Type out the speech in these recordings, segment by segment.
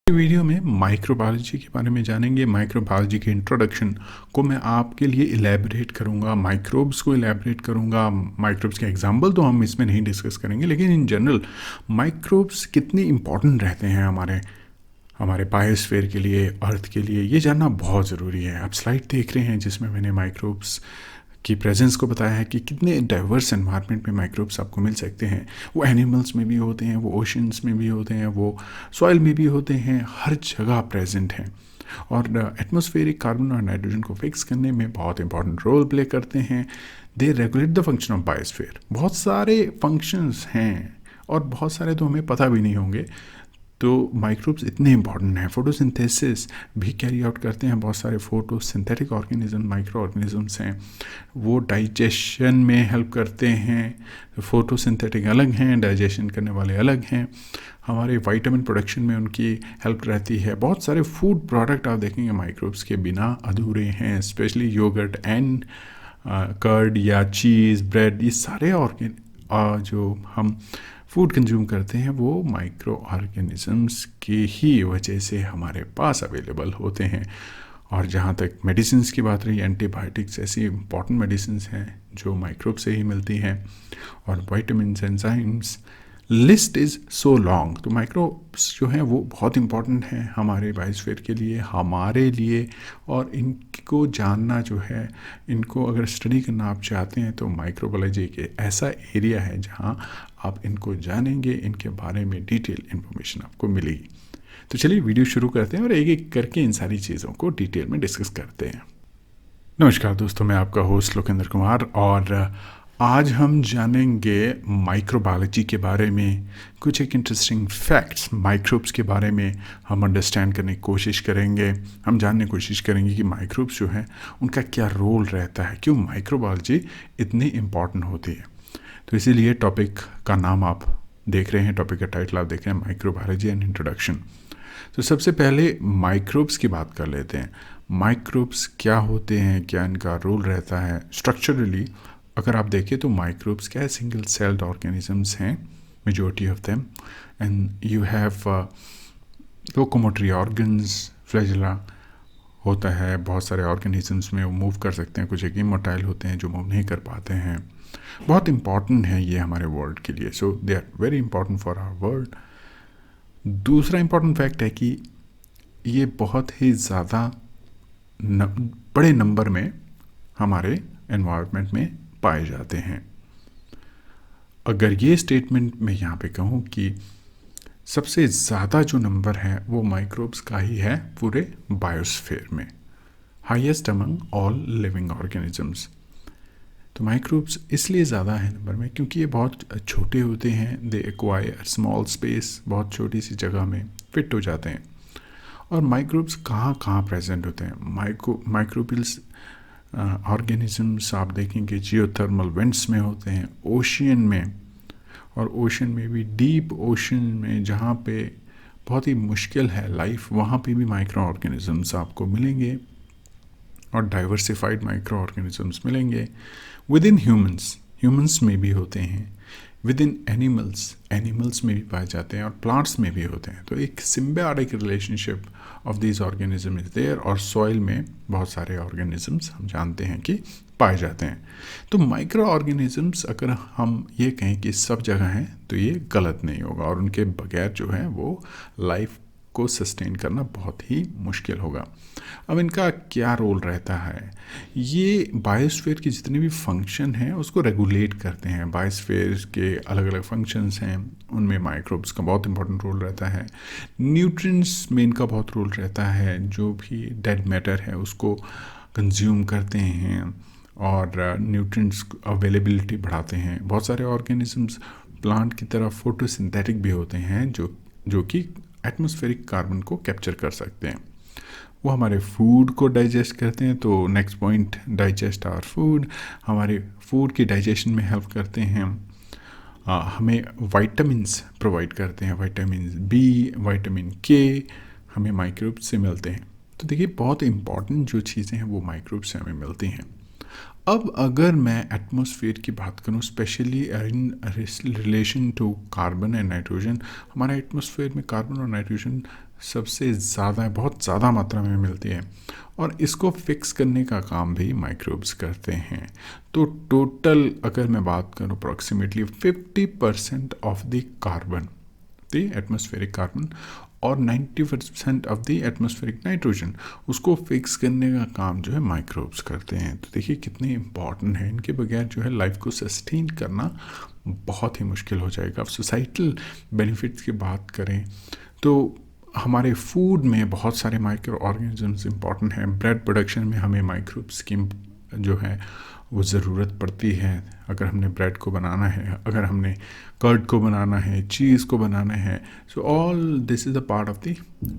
Video में microbiology के बारे में जानेंगे। माइक्रोबायोलॉजी के इंट्रोडक्शन को मैं आपके लिए इलेबरेट करूंगा, माइक्रोब्स को इलेबरेट करूंगा। माइक्रोब्स के एग्जाम्पल तो हम इसमें नहीं डिस्कस करेंगे, लेकिन इन जनरल माइक्रोब्स कितने इंपॉर्टेंट रहते हैं हमारे हमारे बायोस्फीयर के लिए, अर्थ के लिए, ये जानना बहुत ज़रूरी है। आप स्लाइड देख रहे हैं जिसमें मैंने माइक्रोब्स की प्रेजेंस को बताया है कि कितने डाइवर्स एनवायरनमेंट में माइक्रोब्स आपको मिल सकते हैं। वो एनिमल्स में भी होते हैं, वो ओशंस में भी होते हैं, वो सॉइल में भी होते हैं, हर जगह प्रेजेंट हैं और एटमॉस्फेरिक कार्बन और नाइट्रोजन को फिक्स करने में बहुत इंपॉर्टेंट रोल प्ले करते हैं। They regulate the function of biosphere. बहुत सारे फंक्शंस हैं और बहुत सारे तो हमें पता भी नहीं होंगे। तो माइक्रोब्स इतने इंपॉर्टेंट हैं। फोटोसिंथेसिस भी कैरी आउट करते हैं। बहुत सारे फोटोसिंथेटिक ऑर्गेनिज्म, माइक्रो ऑर्गेनिजम्स हैं, वो डाइजेशन में हेल्प करते हैं। फोटोसिंथेटिक अलग हैं, डाइजेशन करने वाले अलग हैं। हमारे विटामिन प्रोडक्शन में उनकी हेल्प रहती है। बहुत सारे फूड प्रोडक्ट आप देखेंगे माइक्रोब्स के बिना अधूरे हैं, स्पेशली योगर्ट एंड कर्ड या चीज़, ब्रेड, ये सारे जो हम फूड कंज्यूम करते हैं वो माइक्रो ऑर्गेनिजम्स की ही वजह से हमारे पास अवेलेबल होते हैं। और जहाँ तक मेडिसिन्स की बात रही, एंटीबायोटिक्स ऐसी इंपॉर्टेंट मेडिसिन्स हैं जो माइक्रोब से ही मिलती हैं, और vitamins, enzymes, list is so long. तो माइक्रोब्स जो हैं वो बहुत इंपॉर्टेंट हैं हमारे बायोस्फीयर के लिए, हमारे लिए। और इनको जानना जो है, इनको अगर स्टडी करना आप चाहते हैं तो माइक्रोबायोलॉजी एक ऐसा एरिया है जहाँ आप इनको जानेंगे, इनके बारे में डिटेल इन्फॉर्मेशन आपको मिलेगी। तो चलिए वीडियो शुरू करते हैं और एक एक करके इन सारी चीज़ों को डिटेल में डिस्कस करते हैं। नमस्कार दोस्तों, मैं आपका होस्ट लोकेंद्र कुमार और आज हम जानेंगे माइक्रोबायोलॉजी के बारे में। कुछ एक इंटरेस्टिंग फैक्ट्स माइक्रोब्स के बारे में हम अंडरस्टैंड करने की कोशिश करेंगे। हम जानने की कोशिश करेंगे कि माइक्रोब्स जो हैं उनका क्या रोल रहता है, क्यों माइक्रोबायोलॉजी इतनी इम्पॉर्टेंट होती है। तो इसीलिए टॉपिक का नाम आप देख रहे हैं, टॉपिक का टाइटल आप देख रहे हैं, माइक्रोबायोलॉजी एंड इंट्रोडक्शन। तो सबसे पहले माइक्रोब्स की बात कर लेते हैं। माइक्रोब्स क्या होते हैं, क्या इनका रोल रहता है स्ट्रक्चरली। अगर आप देखें तो माइक्रोब्स क्या है, सिंगल सेल्ड ऑर्गेनिजम्स हैं majority of them, and you have locomotory organs, flagella होता है। बहुत सारे ऑर्गेनिजम्स में वो मूव कर सकते हैं, कुछ एक इमोटाइल होते हैं जो मूव नहीं कर पाते हैं। बहुत इंपॉर्टेंट है ये हमारे वर्ल्ड के लिए, so they are very important for our world. दूसरा इंपॉर्टेंट फैक्ट है कि ये बहुत ही ज़्यादा बड़े नंबर में हमारे एनवायरनमेंट में पाए जाते हैं। अगर ये स्टेटमेंट मैं यहाँ पे कहूँ कि सबसे ज़्यादा जो नंबर है वो माइक्रोब्स का ही है पूरे बायोस्फीयर में, highest among all living organisms. तो माइक्रोब्स इसलिए ज़्यादा है नंबर में क्योंकि ये बहुत छोटे होते हैं। दे एक्वायर स्मॉल स्पेस, बहुत छोटी सी जगह में फिट हो जाते हैं। और माइक्रोब्स कहाँ कहाँ प्रेजेंट होते हैं। माइक्रोबियल्स ऑर्गेनिजम्स आप देखेंगे जियोथर्मल वेंट्स में होते हैं, ओशियन में, और ओशन में भी डीप ओशन में जहाँ पे बहुत ही मुश्किल है लाइफ, वहाँ पे भी माइक्रो ऑर्गेनिजम्स आपको मिलेंगे और डाइवर्सिफाइड माइक्रो ऑर्गेनिजम्स मिलेंगे। विद इन ह्यूमंस में भी होते हैं, विद इन एनिमल्स में भी पाए जाते हैं, और प्लांट्स में भी होते हैं। तो एक symbiotic relationship of this organism is there. और सॉइल में बहुत सारे ऑर्गेनिजम्स हम जानते हैं कि पाए जाते हैं। तो माइक्रो ऑर्गेनिजम्स अगर हम ये कहें कि सब जगह हैं तो ये गलत नहीं होगा, और उनके बगैर जो है वो लाइफ को सस्टेन करना बहुत ही मुश्किल होगा। अब इनका क्या रोल रहता है, ये बायोस्फीयर की जितने भी फंक्शन हैं उसको रेगुलेट करते हैं। बायोस्फीयर के अलग अलग फंक्शंस हैं, उनमें माइक्रोब्स का बहुत इंपॉर्टेंट रोल रहता है। न्यूट्रिएंट्स में इनका बहुत रोल रहता है, जो भी डेड मैटर है उसको कंज्यूम करते हैं और न्यूट्रिएंट्स अवेलेबिलिटी बढ़ाते हैं। बहुत सारे ऑर्गेनिजम्स प्लांट की तरह फोटोसिंथेटिक भी होते हैं जो कि एटमॉस्फेरिक कार्बन को कैप्चर कर सकते हैं। वो हमारे फूड को डाइजेस्ट करते हैं। तो next point, digest our food, हमारे फूड की डाइजेशन में हेल्प करते हैं। हमें वाइटामिन्स प्रोवाइड करते हैं, विटामिन बी, विटामिन के हमें माइक्रोब से मिलते हैं। तो देखिए बहुत इंपॉर्टेंट जो चीज़ें हैं वो माइक्रोब से हमें मिलती हैं। अब अगर मैं एटमॉस्फेयर की बात करूं, specially in relation to carbon and nitrogen, हमारे एटमॉस्फेयर में कार्बन और नाइट्रोजन सबसे ज़्यादा, बहुत ज़्यादा मात्रा में मिलती है, और इसको फिक्स करने का काम भी माइक्रोब्स करते हैं। तो टोटल अगर मैं बात करूँ, approximately 50% of the carbon, the atmospheric carbon, और 90% ऑफ द एटमॉस्फेरिक नाइट्रोजन, उसको फिक्स करने का काम जो है माइक्रोब्स करते हैं। तो देखिए कितने इंपॉर्टेंट है, इनके बगैर जो है लाइफ को सस्टेन करना बहुत ही मुश्किल हो जाएगा। अब सोसाइटल बेनिफिट्स की बात करें तो हमारे फूड में बहुत सारे माइक्रो ऑर्गेनिजम्स इंपॉर्टेंट हैं। ब्रेड प्रोडक्शन में हमें माइक्रोब्स की जो है वो ज़रूरत पड़ती है। अगर हमने ब्रेड को बनाना है, अगर हमने कर्ड को बनाना है, चीज़ को बनाना है, so all this is a part of the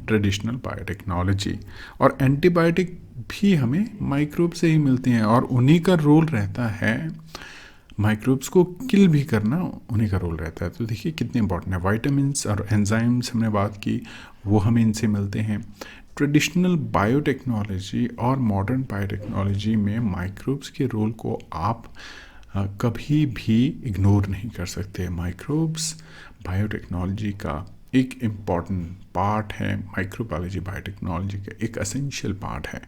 traditional biotechnology. और एंटीबायोटिक भी हमें माइक्रोब से ही मिलते हैं, और उन्हीं का रोल रहता है, माइक्रोब्स को किल भी करना उन्हीं का रोल रहता है। तो देखिए कितने इंपॉर्टेंट है। वाइटामिन्स और एंजाइम्स हमने बात की, वो हमें इनसे मिलते हैं। ट्रेडिशनल बायोटेक्नोलॉजी और मॉडर्न बायोटेक्नोलॉजी में माइक्रोब्स के रोल को आप कभी भी इग्नोर नहीं कर सकते। माइक्रोब्स बायोटेक्नोलॉजी का एक इम्पॉर्टेंट पार्ट है, माइक्रोबायोलॉजी बायोटेक्नोलॉजी का एक एसेंशियल पार्ट है।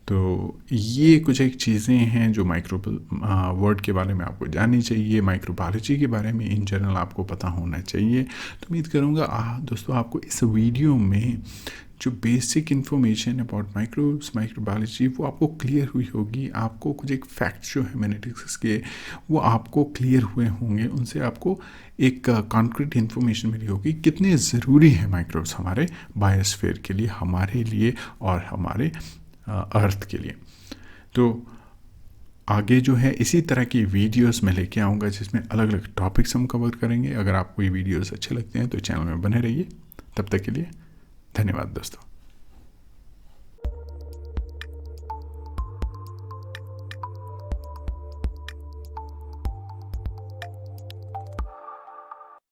तो ये कुछ एक चीज़ें हैं जो माइक्रो वर्ड के बारे में आपको जाननी चाहिए, माइक्रोबायोलॉजी के बारे में इन जनरल आपको पता होना चाहिए। तो उम्मीद करूँगा दोस्तों आपको इस वीडियो में जो basic information about microbes, microbiology, वो आपको क्लियर हुई होगी। आपको कुछ एक फैक्ट्स जो है मैंने डिस्कस किए वो आपको क्लियर हुए होंगे, उनसे आपको एक कॉन्क्रीट इन्फॉर्मेशन मिली होगी कितने ज़रूरी है माइक्रोब्स हमारे बायोस्फीयर के लिए, हमारे लिए और हमारे अर्थ के लिए। तो आगे जो है इसी तरह की वीडियोस मैं लेके आऊँगा जिसमें अलग अलग टॉपिक्स हम कवर करेंगे। अगर आपको ये वीडियोस अच्छे लगते हैं तो चैनल में बने रहिए। तब तक के लिए धन्यवाद दोस्तों।